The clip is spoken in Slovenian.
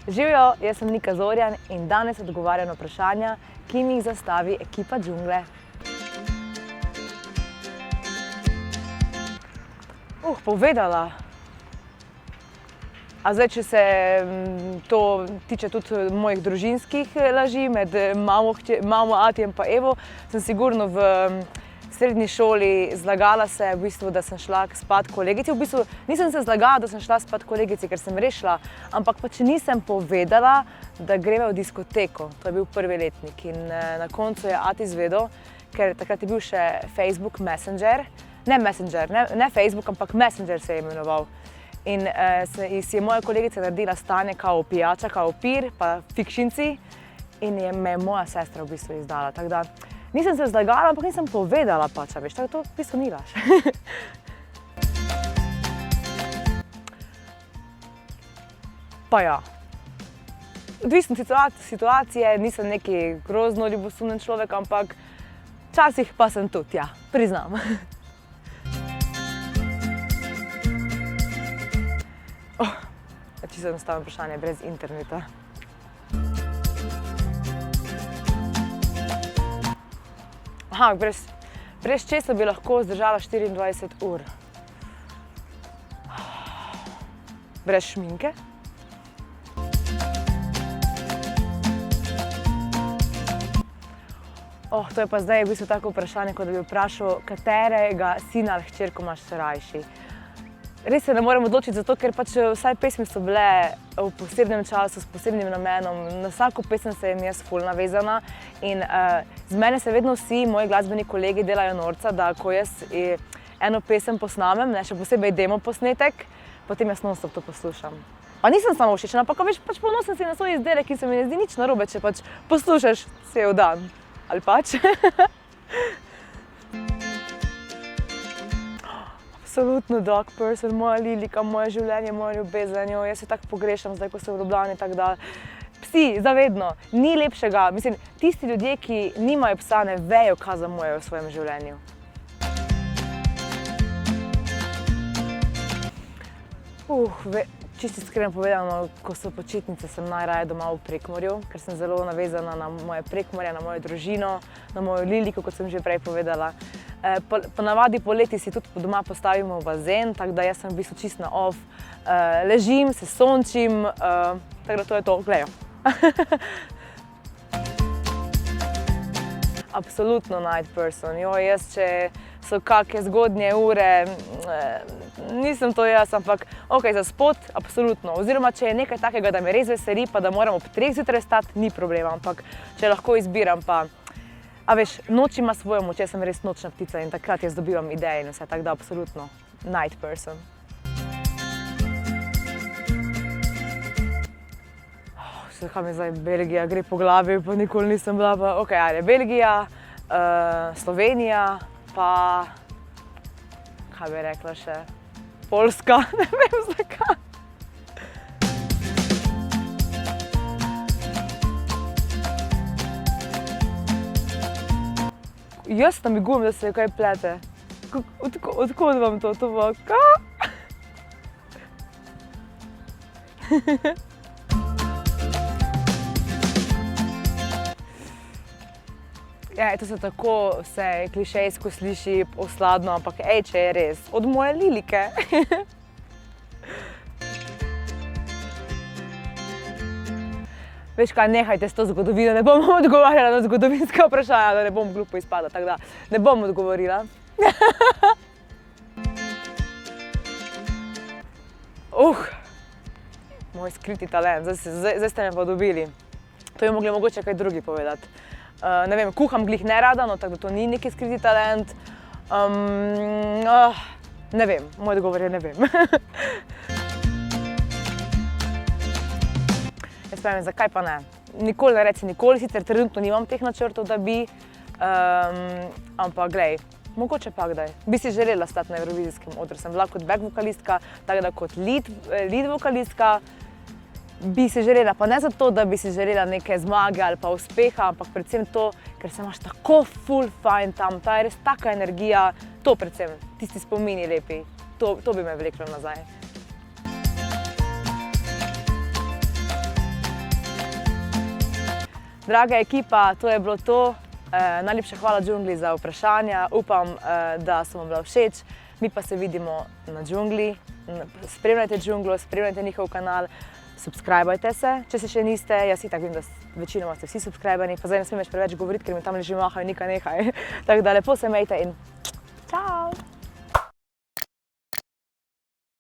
Živjo, jaz sem Nika Zorjan in danes odgovarjam na vprašanja, ki mi jih zastavi ekipa Džungle. Povedala. A zdaj, če se to tiče tudi mojih družinskih laži med mamo, atijem pa Evo, sem sigurno v srednji šoli zlagala se, v bistvu, da sem šla spat kolegici. V bistvu nisem se zlagala, da sem šla spat kolegici, ker sem res šla, ampak pač nisem povedala, da greva v diskoteko. To je bil prvi letnik in na koncu je ati izvedel, ker takrat je bil še Facebook Messenger. Ne Facebook, ampak Messenger se je imenoval. In si je moja kolegica naredila stanje kao pijača, kao pir, pa fikšinci in me je moja sestra v bistvu izdala. Tako da nisem se zlagala, ampak nisem povedala pač, veš, tako to v bistvu ni laž. Pa ja. Odvisno situacije, nisem neki grozno ljubosumen človek, ampak včasih pa sem tudi, ja, priznam. Čisto enostavno vprašanje, brez interneta. Brez česa bi lahko zdržala 24 ur? Brez šminke? To je pa zdaj v bistvu tako vprašanje, kot da bi vprašal, katerega sina ali hčerko imaš rajši. Res se ne morem odločiti zato, ker pač vsaj pesmi so bile v posebnem času, s posebnim namenom. Na vsako pesem se jim jaz ful navezana in z mene se vedno vsi moji glasbeni kolegi delajo norca, da ko jaz eno pesem posnamem, še posebej demo posnetek, potem jaz non-stop to poslušam. Pa nisem samo všečna, ampak veš, pač ponosim si na svoj izdelek in se mi ne zdi nič narobe, če pač poslušaš cel dan. Ali pač? Absolutno dog person, moja Lilika, moje življenje, moja ljubezen, jaz se tako pogrešam zdaj, ko sem v Ljubljani, tako da psi, zavedno, ni lepšega, mislim, tisti ljudje, ki nimajo psa, ne vejo, kaj zamujajo v svojem življenju. Čisto iskreno povedano, ko so počitnice, sem najraje doma v Prekmurju, ker sem zelo navezana na moje Prekmurje, na mojo družino, na mojo Liliko, kot sem že prej povedala. Ponavadi poleti si tudi doma postavimo bazen, tako da jaz sem v bistvu čisto na off. Ležim, se sončim, tako da to je to, glejo. Absolutno night person. Jaz, če so kakšne zgodnje ure, nisem to jaz, ampak za spot, absolutno. Oziroma, če je nekaj takega, da me res veseli, pa da moram ob 3 zjutraj stati, ni problema, ampak če lahko izbiram, pa a veš, noč ima svojo moč, jaz sem res nočna ptica in takrat jaz dobivam ideje in vse, tako da absolutno night person. Zakaj mi zdaj Belgija gre po glavi, pa nikoli nisem bila, pa ajde, Belgija, Slovenija, pa kaj bi rekla še, Poljska, ne vem zakaj. Jaz namigujem, da se kaj plete. Odkud vam to? To bo kaj? To se tako vse klišejsko sliši osladno, ampak če je res, od moje Lilike. Veš kaj, nehajte s to zgodovino, ne bom odgovarjala na zgodovinska vprašanja, da ne bom glupo izpadla, tako da ne bom odgovorila. Moj skriti talent, zdaj ste me pa dobili. To bi mogli mogoče kaj drugi povedati. Ne vem, kuham glih nerada, no tako da to ni neki skriti talent. Ne vem, moj odgovor je ne vem. Jaz pravim, zakaj pa ne? Nikoli ne reci nikoli, sicer trenutno nimam teh načrtov, da bi, ampak glej, mogoče pa kdaj. Bi si želela stati na evrovizijskem odru, sem bila kot back vokalistka, tako da kot lead vokalistka, bi si želela, pa ne zato, da bi si želela neke zmage ali pa uspeha, ampak predvsem to, ker se imaš tako ful fajn tam, ta je res taka energija, to predvsem, tisti spomini lepi, to bi me vleklo nazaj. Draga ekipa, to je bilo to. Najlepša hvala Džungli za vprašanja, upam, da so vam bila všeč. Mi pa se vidimo na Džungli. Spremljajte Džunglo, spremljajte njihov kanal, subscribajte se, če se še niste. Jaz itak vem, da večinoma ste vsi subscribani, pa zdaj ne smem več preveč govoriti, ker mi tam leži mahajo, nika nehaj. Tako da lepo se imejte in čau!